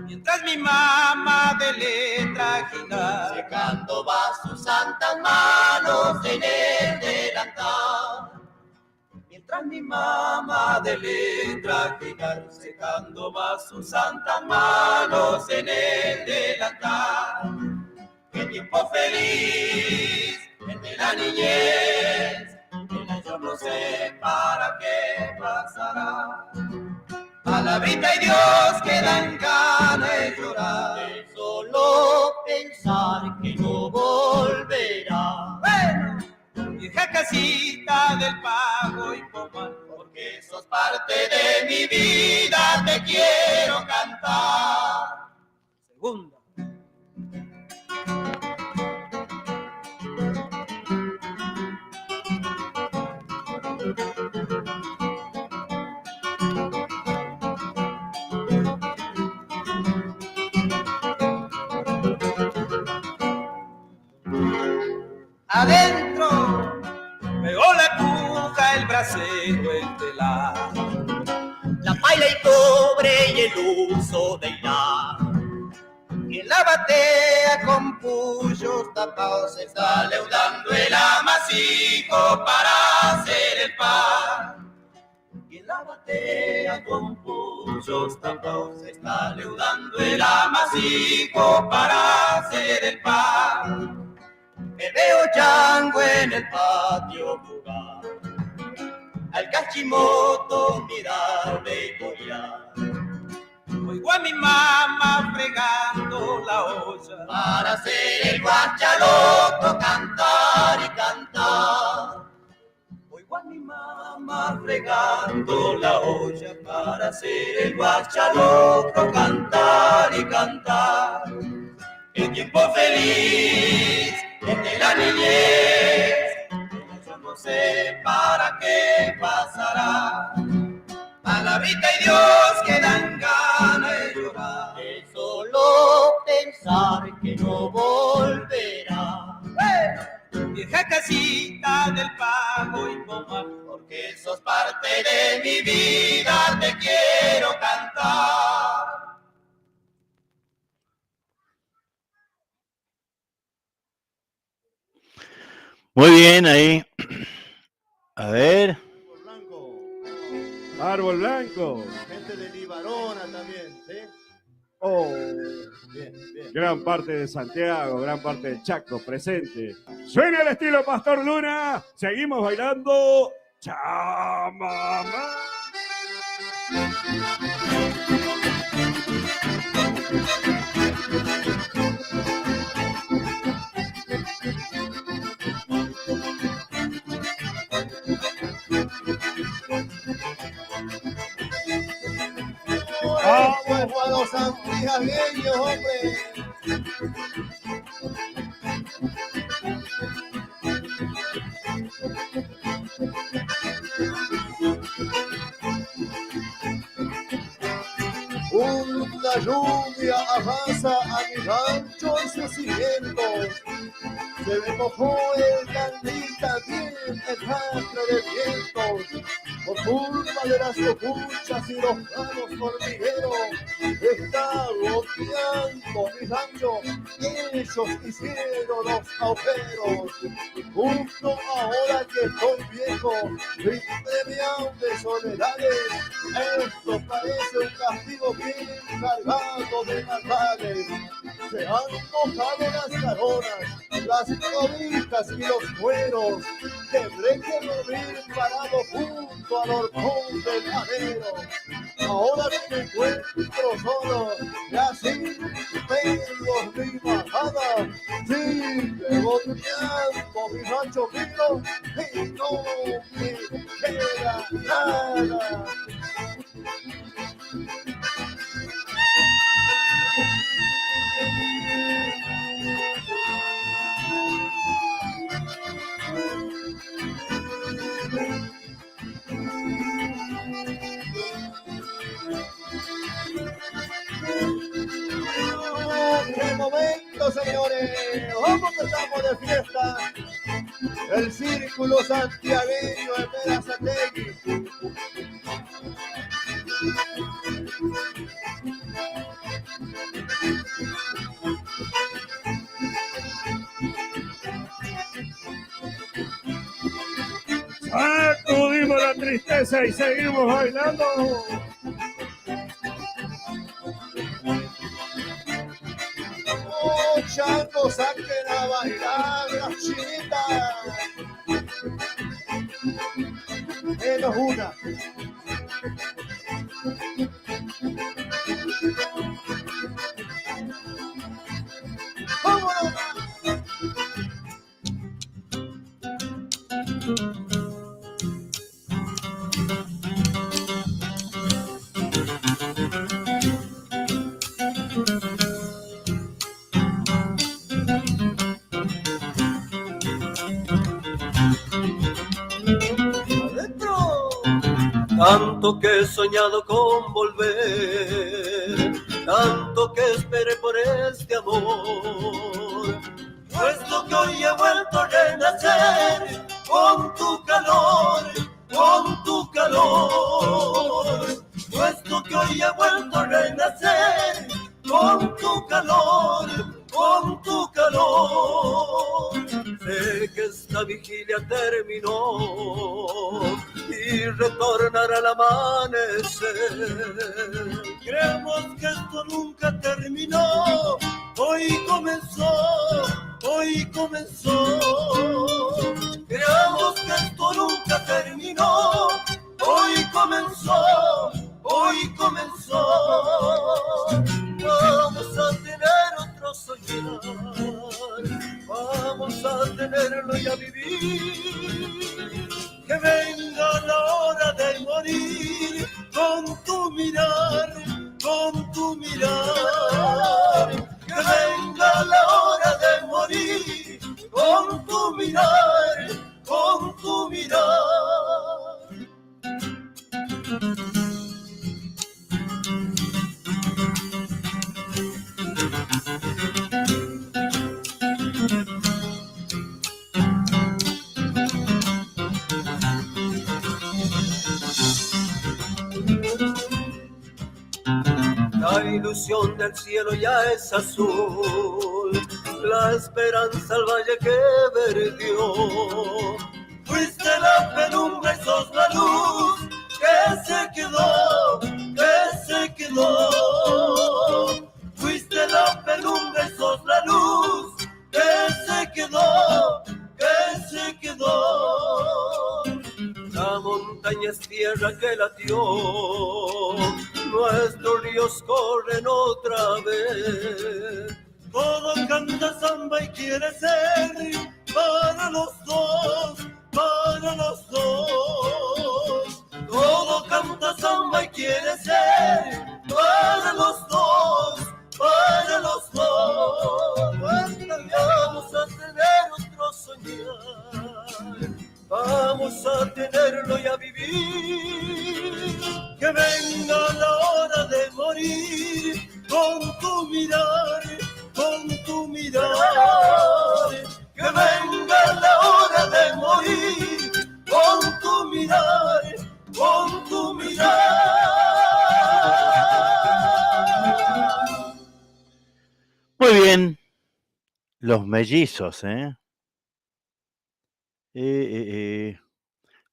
Mientras mi mamá de letra girar, secando va sus santas manos en el delantal. Mientras mi mamá de letra girar, secando va sus santas manos en el delantal. Qué tiempo feliz, el de la niñez, yo no sé para qué pasará. Palabrita y Dios que dan ganas de llorar, de solo pensar que no volverá. Bueno, vieja casita del pago y pomar, porque sos parte de mi vida, te quiero cantar. Segunda. Adentro pegó la cuja, el brasero, el telar, la paila y cobre y el uso de hilar. Y en la batea con puyos tapados se está leudando el amasijo para hacer el pan. Y en la batea con puyos tapados se está leudando el amasijo para hacer el pan. Me veo chango en el patio jugar, al cachimoto mirarme y corear. Oigo a mi mamá fregando la olla para hacer el guachaloco, cantar y cantar. Oigo a mi mamá fregando la olla para hacer el guachaloco, cantar y cantar. Qué tiempo feliz, desde la niñez, yo no sé para qué pasará. Palabrita y Dios que dan ganas de llorar, de solo pensar que no volverá. Vieja casita del pago y pomar, porque sos parte de mi vida, te quiero cantar. Muy bien, ahí. A ver. Árbol Blanco. Gente de Libarona también, ¿sí? Oh, Bien, bien. gran parte de Santiago, gran parte de Chaco presente. Suena el estilo Pastor Luna. Seguimos bailando. Chamamá. Vamos a los santiagueños, hombre. Una lluvia arrasa a mi rancho y sus cimientos. Se me mojó el candil también el rastro de vientos. Por culpa de las copuchas y los raros hormigueros, está goteando mi rancho. Ellos hicieron los agujeros. Justo ahora que estoy viejo, premiado de soledades, esto parece un castigo bien cargado de maldades. Se han mojado las caronas, las cobijas y los cueros. Tendré que dormir parado junto al horcón del madero. Ahora que me encuentro solo, y así tengo mi bajada. Sigue goteando mi rancho mío y no me queda nada. ¡Qué momento, señores! ¡Vamos que estamos de fiesta! El Círculo Santiagueño de Perazategui. Sacudimos la tristeza y seguimos bailando. ¡Oh, Chaco, saquen a bailar las chinitas! Menos una. ¡Vámonos! Tanto que he soñado con volver, tanto que esperé por este amor, puesto que hoy he vuelto a renacer con tu calor, con tu calor, puesto que hoy he vuelto a renacer con tu calor, con tu calor. Sé que esta vigilia terminó y retornará al amanecer. Creemos que esto nunca terminó, hoy comenzó, hoy comenzó. Creemos que esto nunca terminó, hoy comenzó, hoy comenzó. Vamos a tener otro soñar, vamos a tenerlo y a vivir. Que venga la hora de morir con tu mirar, con tu mirar. Que venga la hora de morir con tu mirar, con tu mirar. La ilusión del cielo ya es azul, la esperanza al valle que verdió. Fuiste la penumbra y sos la luz que se quedó. Fuiste la penumbra y sos la luz que se quedó. La montaña es tierra que latió, nuestros ríos corren otra vez. Todo canta samba y quiere ser para los dos, para los dos. Todo canta samba y quiere ser para los dos, para los dos. Vamos a tener otro soñar, vamos a tenerlo y a vivir. Que venga la hora de morir con tu mirar, con tu mirar. Que venga la hora de morir con tu mirar, con tu mirar. Muy bien, los mellizos,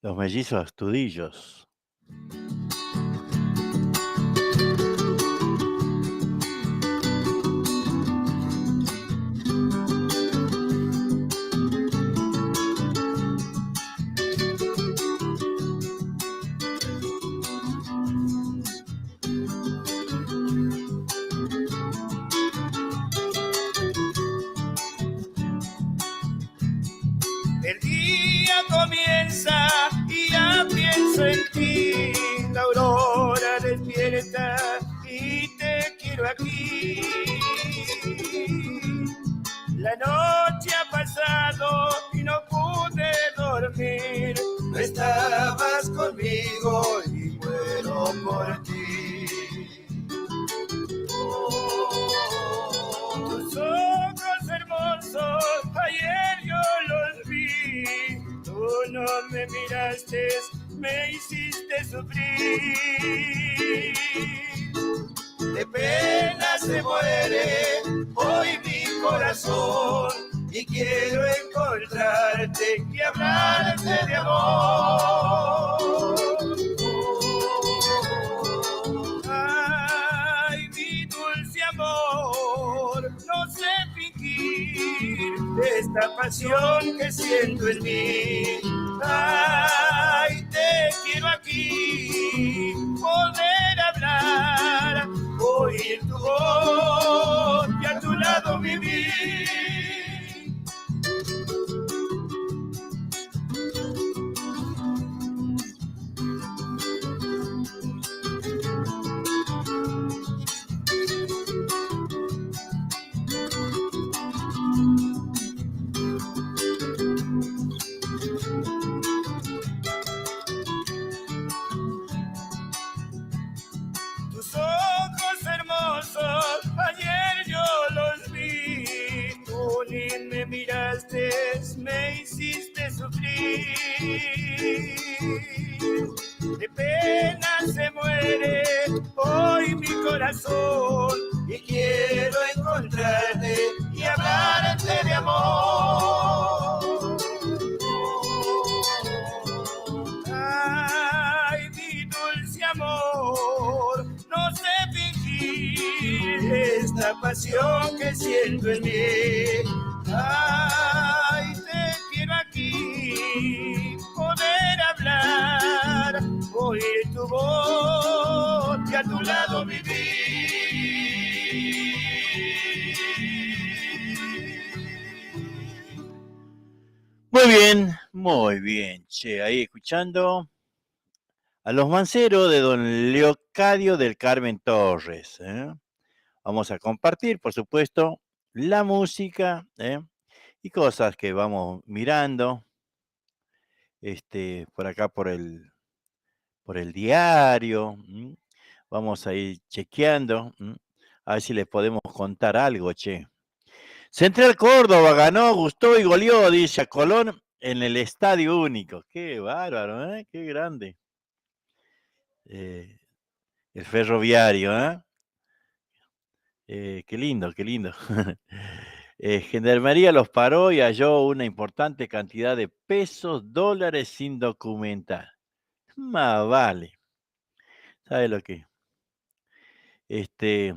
los mellizos Astudillos. El día comienza y ya pienso en ti. La aurora despierta y te quiero aquí. La noche ha pasado y no pude dormir. No estabas conmigo y muero por ti. Tus ojos hermosos, ayer yo los vi. Tú no me miraste, me hiciste sufrir. De pena se muere hoy mi corazón y quiero encontrarte y hablarte de amor. Ay, mi dulce amor, no sé fingir esta pasión que siento en mí. Ay, te quiero aquí, poder hablar, oír tu voz y a tu lado vivir. Tus ojos hermosos, ayer yo los vi. Tú ni me miraste, me hiciste sufrir. De pena se muere hoy mi corazón y quiero encontrarte y hablarte de amor. Ay, mi dulce amor, no sé fingir esta pasión que siento en mí. Ay, te quiero aquí, poder hablar, oír tu voz y a tu lado vivir. Muy bien, che, ahí escuchando a los Manceros de don Leocadio del Carmen Torres. Vamos a compartir, por supuesto, la música y cosas que vamos mirando por acá por el diario. Vamos a ir chequeando, a ver si les podemos contar algo, che. Central Córdoba ganó, gustó y goleó, dice a Colón en el Estadio Único. Qué bárbaro, qué grande. El Ferroviario, qué lindo, qué lindo. Gendarmería los paró y halló una importante cantidad de pesos, dólares sin documentar. Más vale. ¿Sabe lo que? Este,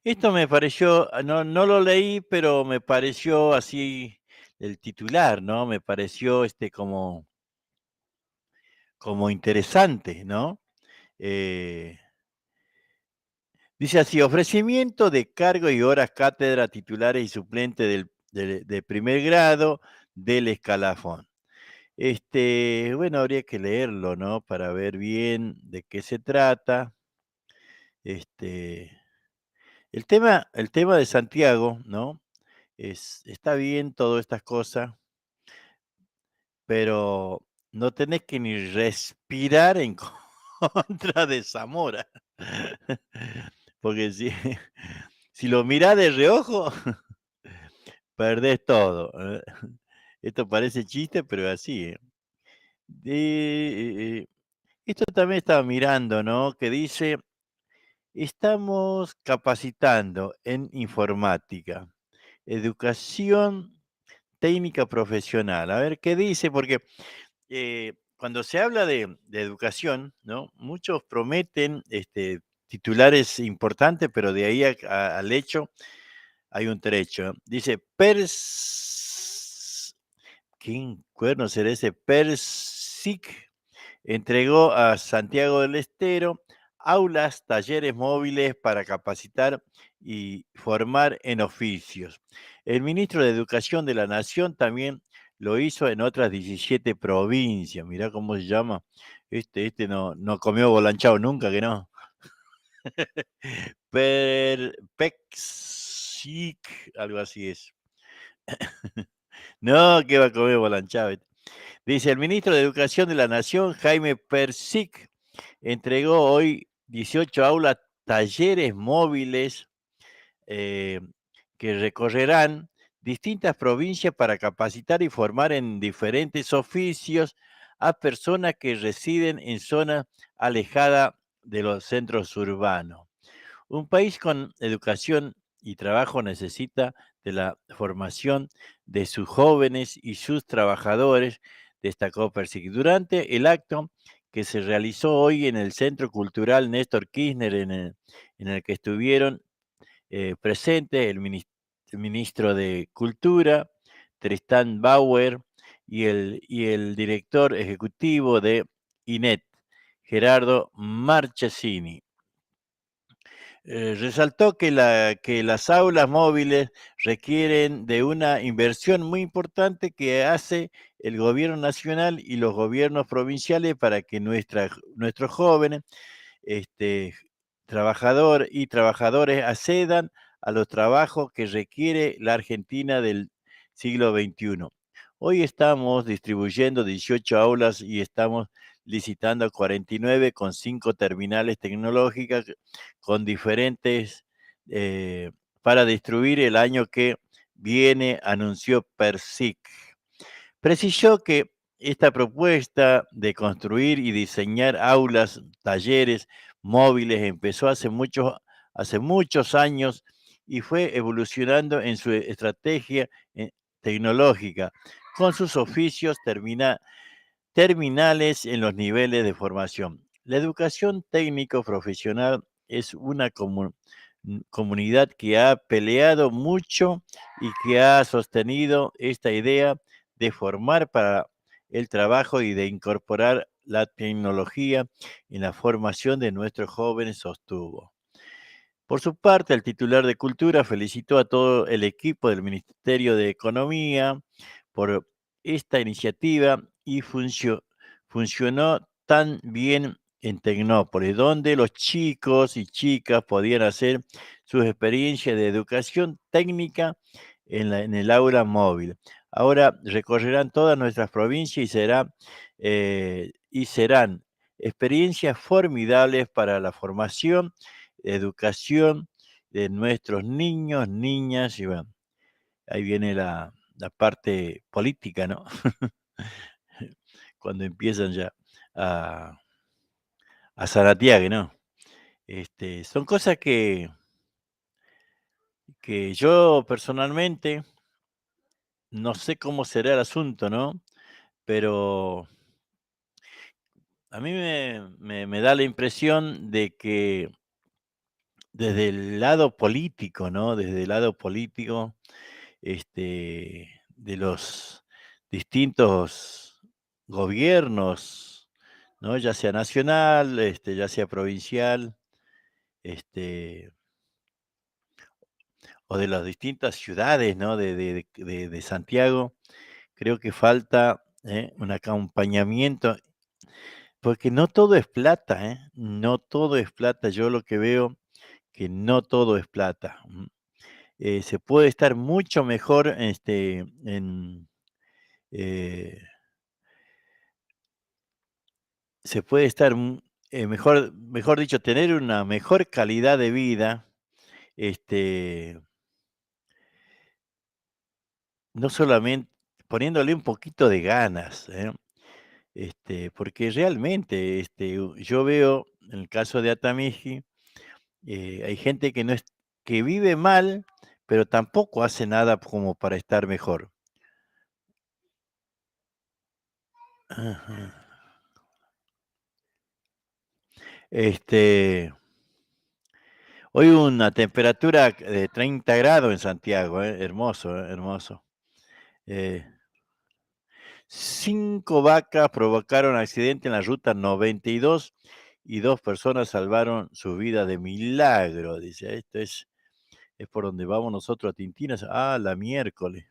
esto me pareció, no lo leí, pero me pareció así el titular, ¿no? Me pareció como interesante, ¿no? Eh, Dice así, ofrecimiento de cargo y horas cátedra titulares y suplentes de primer grado del escalafón. Bueno, habría que leerlo, ¿no? Para ver bien de qué se trata. Este, el tema de Santiago, ¿no? Está bien todas estas cosas, pero no tenés que ni respirar en contra de Zamora. Porque si, si lo mirás de reojo, perdés todo. Esto parece chiste, pero es así. Esto también estaba mirando, ¿no? Que dice, estamos capacitando en informática, educación técnica profesional. A ver qué dice, porque cuando se habla de educación, ¿no? Muchos prometen titulares importantes, pero de ahí al hecho hay un trecho. Dice, ¿quién cuerno será ese? Persic entregó a Santiago del Estero aulas, talleres móviles para capacitar y formar en oficios. El ministro de Educación de la Nación también lo hizo en otras 17 provincias. Mirá cómo se llama. No comió bolanchao nunca, que no. Pexic, algo así es. No, que va a comer bolanchao. Dice el ministro de Educación de la Nación, Jaime Persic, entregó hoy 18 aulas, talleres móviles eh, que recorrerán distintas provincias para capacitar y formar en diferentes oficios a personas que residen en zonas alejadas de los centros urbanos. Un país con educación y trabajo necesita de la formación de sus jóvenes y sus trabajadores, destacó Persic. Durante el acto que se realizó hoy en el Centro Cultural Néstor Kirchner, en el que estuvieron presentes el ministro de Cultura, Tristán Bauer, y el director ejecutivo de INET, Gerardo Marchesini. Resaltó que las aulas móviles requieren de una inversión muy importante que hace el gobierno nacional y los gobiernos provinciales para que nuestros jóvenes, este, trabajadores accedan a los trabajos que requiere la Argentina del siglo XXI. Hoy estamos distribuyendo 18 aulas y estamos licitando 49 con 5 terminales tecnológicas con diferentes para distribuir el año que viene, anunció Persic. Precisó que esta propuesta de construir y diseñar aulas, talleres móviles empezó hace muchos años y fue evolucionando en su estrategia tecnológica, con sus oficios terminales en los niveles de formación. La educación técnico-profesional es una comunidad que ha peleado mucho y que ha sostenido esta idea de formar para el trabajo y de incorporar la tecnología en la formación de nuestros jóvenes, sostuvo. Por su parte, el titular de Cultura felicitó a todo el equipo del Ministerio de Economía por esta iniciativa y funcionó tan bien en Tecnópolis, donde los chicos y chicas podían hacer sus experiencias de educación técnica en el aula móvil. Ahora recorrerán todas nuestras provincias y serán experiencias formidables para la formación, educación de nuestros niños, niñas, y bueno, ahí viene la parte política, ¿no? Cuando empiezan ya a, a zaratear, ¿no? Son cosas que yo personalmente no sé cómo será el asunto, ¿no? Pero a mí me da la impresión de que desde el lado político, ¿no? Desde el lado político, de los distintos gobiernos, ¿no? Ya sea nacional, ya sea provincial, este, o de las distintas ciudades, ¿no? De Santiago, creo que falta un acompañamiento, porque no todo es plata, ¿eh? No todo es plata. Yo lo que veo que no todo es plata. Se puede estar mucho mejor eh, se puede estar mejor dicho, tener una mejor calidad de vida, este, no solamente poniéndole un poquito de ganas, ¿eh? Porque realmente yo veo en el caso de Atamiji, hay gente que no es, que vive mal, pero tampoco hace nada como para estar mejor. Ajá. Hoy una temperatura de 30 grados en Santiago, hermoso, hermoso. 5 vacas provocaron accidente en la ruta 92 y 2 personas salvaron su vida de milagro. Dice, esto es por donde vamos nosotros a Tintinas. Ah, la miércoles.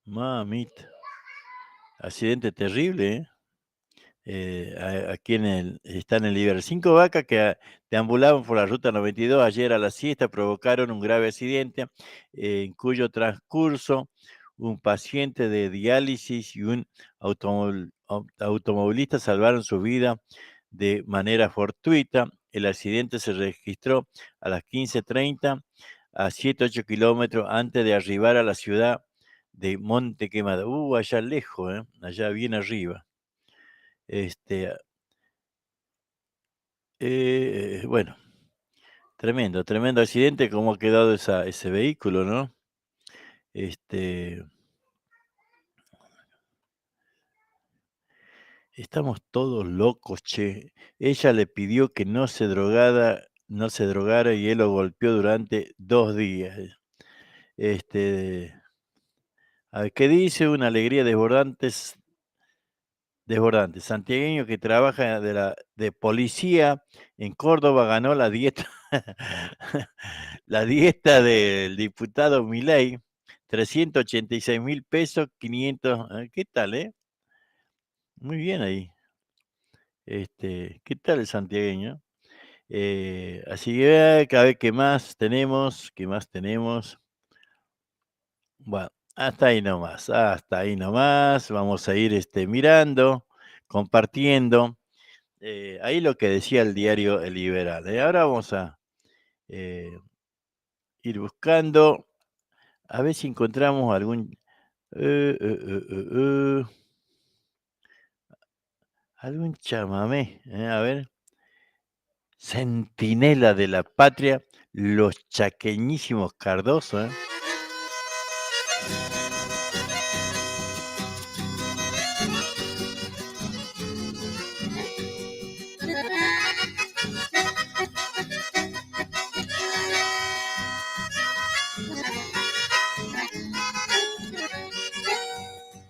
Mamita. Accidente terrible, ¿eh? Aquí está en el Iber. 5 vacas que deambulaban por la ruta 92 ayer a la siesta provocaron un grave accidente en cuyo transcurso un paciente de diálisis y un automovilista salvaron su vida de manera fortuita. El accidente se registró a las 15:30 a 7-8 kilómetros antes de arribar a la ciudad de Monte Quemado. Allá lejos, allá bien arriba. Bueno, tremendo, tremendo accidente, cómo ha quedado ese vehículo, ¿no? Estamos todos locos, che. Ella le pidió que no se drogara y él lo golpeó durante 2 días. A ver, ¿qué dice? Una alegría desbordante. Santiagueño que trabaja de policía en Córdoba ganó la dieta, la dieta del diputado Milei, 386.000 pesos, 500. ¿Qué tal, Muy bien ahí. ¿Qué tal el santiagueño? Así que a ver qué más tenemos, Bueno, hasta ahí nomás. Vamos a ir mirando, compartiendo. Ahí lo que decía el diario El Liberal. Ahora vamos a ir buscando, a ver si encontramos algún chamamé. A ver. Centinela de la Patria, los chaqueñísimos Cardoso.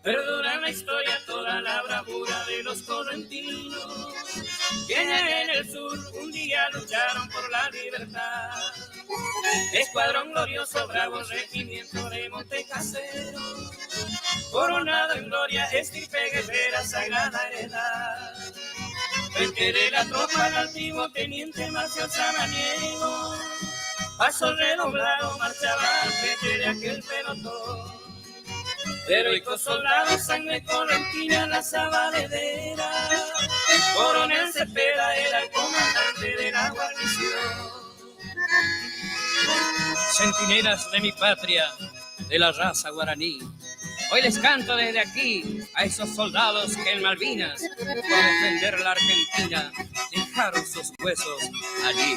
Perdura la historia, toda la bravura de los correntinos que en el sur un día lucharon por la libertad. Escuadrón glorioso, bravo regimiento de Montecasero, coronado en gloria, estirpe guerrera, sagrada heredad. Frente de la tropa al antiguo teniente Marcial Samaniego, paso redoblado marchaba al frente de aquel pelotón. Heroicos soldados, sangre correntina, la sabaledera. Coronel Cepeda era el comandante de la guarnición. Centinelas de mi patria, de la raza guaraní, hoy les canto desde aquí a esos soldados que en Malvinas, por defender la Argentina, dejaron sus huesos allí.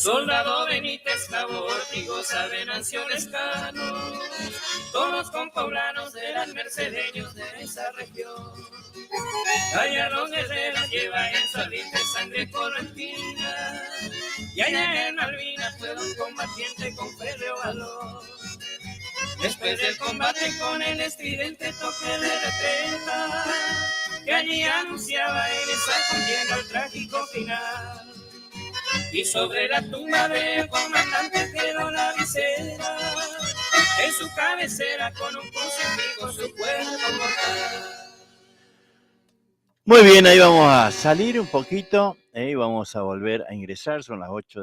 Soldado Benítez Cabo Ortigosa, Venancio Lescano, todos compoblanos eran mercedeños de esa región. Gallardón Herrera lleva en su aliento sangre correntina, y allá en Malvinas fue un combatiente con férreo valor. Después del combate con el estridente toque de retreta, que allí anunciaba en esa contienda el trágico final. Y sobre la tumba del comandante quedó la visera, en su cabecera con un crucifijo su cuerpo mortal. Muy bien, ahí vamos a salir un poquito y vamos a volver a ingresar, son las 8 de la